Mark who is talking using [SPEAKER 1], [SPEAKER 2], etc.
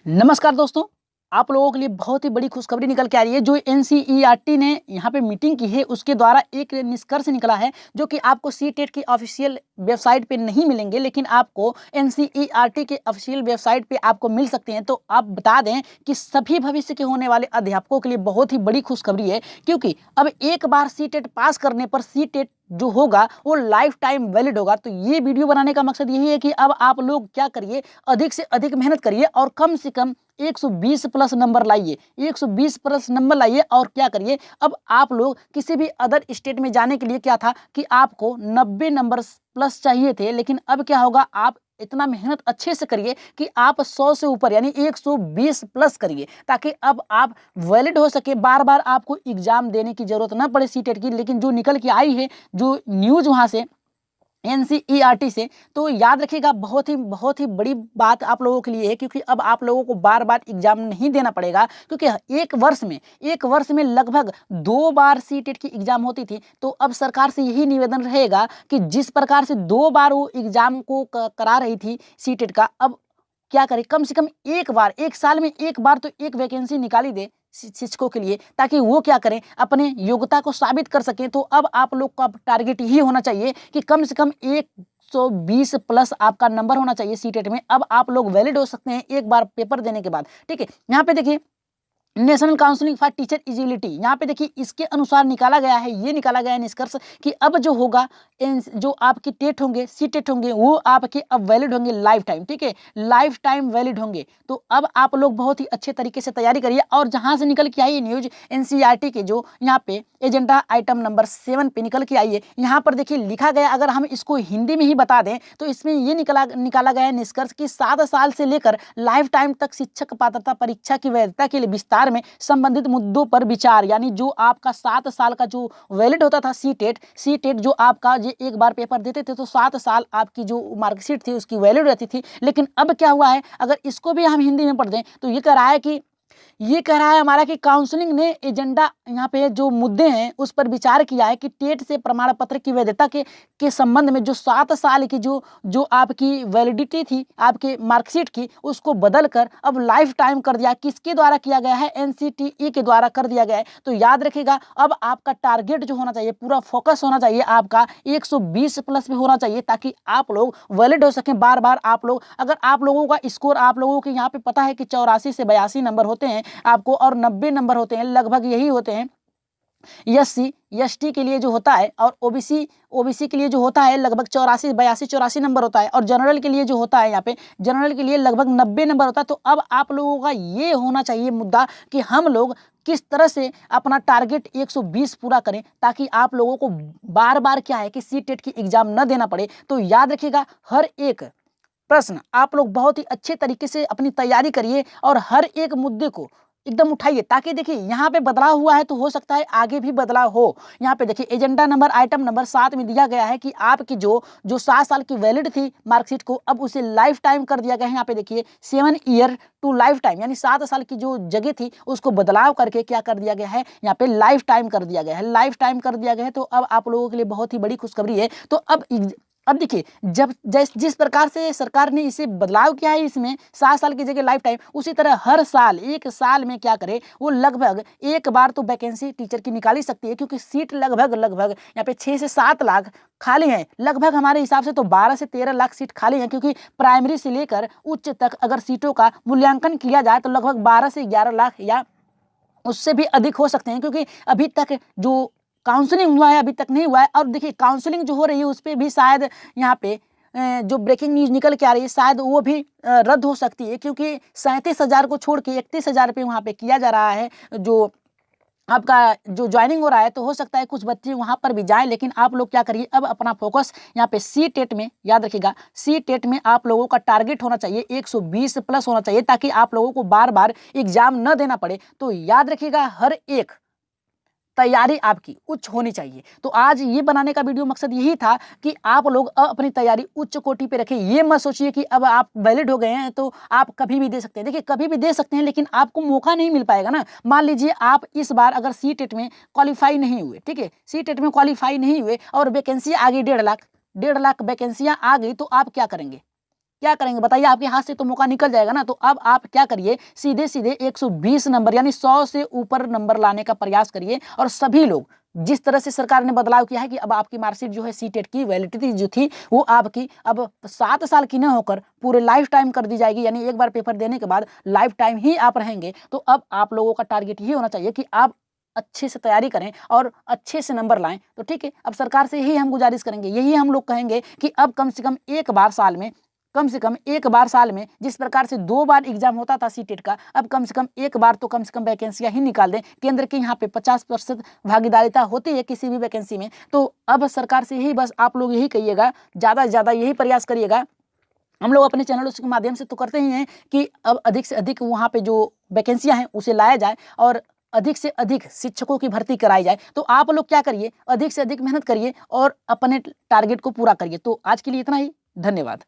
[SPEAKER 1] नमस्कार दोस्तों, आप लोगों के लिए बहुत ही बड़ी खुशखबरी निकल के आ रही है। जो एनसीईआरटी ने यहाँ पे मीटिंग की है, उसके द्वारा एक निष्कर्ष निकला है जो कि आपको सीटेट की ऑफिशियल वेबसाइट पे नहीं मिलेंगे, लेकिन आपको एनसीईआरटी के ऑफिशियल वेबसाइट पे आपको मिल सकते हैं। तो आप बता दें कि सभी भविष्य के होने वाले अध्यापकों के लिए बहुत ही बड़ी खुशखबरी है, क्योंकि अब एक बार सीटेट पास करने पर सीटेट जो होगा वो लाइफ टाइम वैलिड होगा। तो ये वीडियो बनाने का मकसद यही है कि अब आप लोग क्या करिए, अधिक से अधिक मेहनत करिए और कम से कम 120 प्लस नंबर लाइए, 120 प्लस नंबर लाइए। और क्या करिए, अब आप लोग किसी भी अदर स्टेट में जाने के लिए क्या था कि आपको 90 नंबर प्लस चाहिए थे, लेकिन अब क्या होगा, आप इतना मेहनत अच्छे से करिए कि आप 100 से ऊपर यानी 120 प्लस करिए, ताकि अब आप वैलिड हो सके, बार बार आपको एग्जाम देने की जरूरत ना पड़े सीटेट की। लेकिन जो निकल के आई है, जो न्यूज वहां से एनसीईआरटी से, तो याद रखिएगा बहुत ही बड़ी बात आप लोगों के लिए है, क्योंकि अब आप लोगों को बार बार एग्जाम नहीं देना पड़ेगा। क्योंकि एक वर्ष में लगभग 2 बार सीटेट की एग्जाम होती थी। तो अब सरकार से यही निवेदन रहेगा कि जिस प्रकार से 2 बार वो एग्जाम को करा रही थी सीटेट का, अब क्या करें, कम से कम एक बार, एक साल में एक बार तो एक वैकेंसी निकाली दे शिक्षकों के लिए, ताकि वो क्या करें, अपने योग्यता को साबित कर सकें। तो अब आप लोग का टारगेट यही होना चाहिए कि कम से कम 120 प्लस आपका नंबर होना चाहिए सीटेट में। अब आप लोग वैलिड हो सकते हैं एक बार पेपर देने के बाद। ठीक है, यहाँ पे देखिए, national counselling for teacher eligibility, यहाँ पे देखिए इसके अनुसार निकाला गया है, ये निकाला गया है निष्कर्ष कि अब जो होगा, जो आपकी टेट होंगे, सी टेट होंगे, वो आपके अब वैलिड होंगे लाइफ टाइम। ठीक है, लाइफ टाइम वैलिड होंगे। तो अब आप लोग बहुत ही अच्छे तरीके से तैयारी करिए। और जहां से निकल के आई न्यूज एनसीईआरटी के, जो यहाँ पे एजेंडा आइटम नंबर 7 पे निकल के आई है, यहाँ पर देखिए लिखा गया, अगर हम इसको हिंदी में ही बता दें तो इसमें ये निकाला गया है निष्कर्ष कि 7 साल से लेकर लाइफ टाइम तक शिक्षक पात्रता परीक्षा की वैधता के लिए विस्तार में संबंधित मुद्दों पर विचार। यानी जो आपका 7 साल का जो वैलिड होता था सी टेट जो आपका ये एक बार पेपर देते थे तो 7 साल आपकी जो मार्कशीट थी उसकी वैलिड रहती थी। लेकिन अब क्या हुआ है, अगर इसको भी हम हिंदी में पढ़ दें तो ये कह रहा है हमारा कि काउंसलिंग ने एजेंडा यहाँ पे जो मुद्दे हैं उस पर विचार किया है कि टेट से प्रमाण पत्र की वैधता के संबंध में जो 7 साल की जो आपकी वैलिडिटी थी आपके मार्कशीट की, उसको बदल कर अब लाइफ टाइम कर दिया। किसके द्वारा किया गया है, एनसीटीई के द्वारा कर दिया गया है। तो याद रखिएगा, अब आपका टारगेट जो होना चाहिए, पूरा फोकस होना चाहिए आपका 120 प्लस में होना चाहिए, ताकि आप लोग वैलिड हो सकें बार बार। आप लोग, अगर आप लोगों का स्कोर, आप लोगों के यहाँ पे पता है कि 84 से 82 नंबर होते हैं आपको, और 90 नंबर होते हैं, लगभग यही होते हैं एससी एसटी के लिए जो होता है, और ओबीसी के लिए जो होता है लगभग 84 82 84 नंबर होता है, और जनरल के लिए जो होता है, यहाँ पे जनरल के लिए लगभग 90 नंबर होता है। तो अब आप लोगों का ये होना चाहिए मुद्दा कि हम लोग किस तरह से अपना टारगेट 120 पूरा करें, ताकि आप लोगों को बार बार क्या है कि सी टेट की एग्जाम न देना पड़े। तो याद रखिएगा, हर एक प्रश्न आप लोग बहुत ही अच्छे तरीके से अपनी तैयारी करिए और हर एक मुद्दे को एकदम उठाइए, ताकि देखिए यहाँ पे बदलाव हुआ है तो हो सकता है आगे भी बदलाव हो। यहाँ पे देखिए एजेंडा नंबर आइटम नंबर 7 में दिया गया है कि आपकी जो 7 साल की वैलिड थी मार्कशीट को, अब उसे लाइफ टाइम कर दिया गया है। यहाँ पे देखिए 7 ईयर टू लाइफ टाइम, यानी 7 साल की जो जगह थी उसको बदलाव करके क्या कर दिया गया है, यहाँ पे लाइफ टाइम कर दिया गया है, लाइफ टाइम कर दिया गया है। तो अब आप लोगों के लिए बहुत ही बड़ी खुशखबरी है। तो अब देखिए, जब जिस प्रकार से सरकार ने इसे बदलाव किया है, इसमें 7 साल की जगह लाइफ टाइम, उसी तरह हर साल, एक साल में क्या करे, वो लगभग एक बार तो वैकेंसी टीचर की निकाली सकती है, क्योंकि सीट लगभग यहाँ पे 6 से 7 लाख खाली हैं। लगभग हमारे हिसाब से तो 12 से 13 लाख सीट खाली हैं, क्योंकि प्राइमरी से लेकर उच्च तक अगर सीटों का मूल्यांकन किया जाए तो लगभग 12 से 11 लाख या उससे भी अधिक हो सकते हैं, क्योंकि अभी तक जो काउंसलिंग हुआ है अभी तक नहीं हुआ है। और देखिए काउंसलिंग जो हो रही है उस पर भी शायद यहाँ पे जो ब्रेकिंग न्यूज निकल के आ रही है, शायद वो भी रद्द हो सकती है, क्योंकि 37,000 को छोड़ के 31,000 रुपये वहाँ पे किया जा रहा है जो आपका जो ज्वाइनिंग हो रहा है। तो हो सकता है कुछ बच्चे वहां पर भी जाएं, लेकिन आप लोग क्या करिए, अब अपना फोकस यहाँ पे सी टेट में, याद रखिएगा सी टेट में आप लोगों का टारगेट होना चाहिए 120 प्लस होना चाहिए, ताकि आप लोगों को बार बार एग्जाम न देना पड़े। तो याद रखिएगा, हर एक तैयारी आपकी उच्च होनी चाहिए। तो आज ये बनाने का वीडियो मकसद यही था कि आप लोग अपनी तैयारी उच्च कोटि पे रखें। ये मत सोचिए कि अब आप वैलिड हो गए हैं तो आप कभी भी दे सकते हैं। देखिए कभी भी दे सकते हैं, लेकिन आपको मौका नहीं मिल पाएगा ना। मान लीजिए आप इस बार अगर सी टेट में क्वालिफाई नहीं हुए, ठीक है, सी टेट में क्वालिफाई नहीं हुए और वैकेंसी आ गई 1.5 लाख, 1.5 लाख वैकेंसियां आ गई, तो आप क्या करेंगे? क्या करेंगे बताइए? आपके हाथ से तो मौका निकल जाएगा ना। तो अब आप क्या करिए, सीधे-सीधे 120 नंबर यानी 100 से ऊपर नंबर लाने का प्रयास करिए। और सभी लोग, जिस तरह से सरकार ने बदलाव किया है कि अब आपकी मार्कशीट जो है सीटेट की वैलिडिटी जो थी वो आपकी अब 7 साल की न होकर पूरे लाइफ टाइम कर दी जाएगी, यानी एक बार पेपर देने के बाद लाइफ टाइम ही आप रहेंगे। तो अब आप लोगों का टारगेट ये होना चाहिए कि आप अच्छे से तैयारी करें और अच्छे से नंबर लाएं। तो ठीक है, अब सरकार से यही हम गुजारिश करेंगे, यही हम लोग कहेंगे कि अब कम से कम एक बार साल में, कम से कम एक बार साल में, जिस प्रकार से 2 बार एग्जाम होता था सीटेट का, अब कम से कम एक बार तो कम से कम वैकेंसियां ही निकाल दें। केंद्र के यहाँ पे 50% भागीदारिता होती है किसी भी वैकेंसी में। तो अब सरकार से यही बस आप लोग यही कहिएगा, ज़्यादा से ज़्यादा यही प्रयास करिएगा। हम लोग अपने चैनलों के माध्यम से तो करते ही हैं कि अब अधिक से अधिक वहाँ पे जो वैकेंसियाँ हैं उसे लाया जाए और अधिक से अधिक शिक्षकों की भर्ती कराई जाए। तो आप लोग क्या करिए, अधिक से अधिक मेहनत करिए और अपने टारगेट को पूरा करिए। तो आज के लिए इतना ही, धन्यवाद।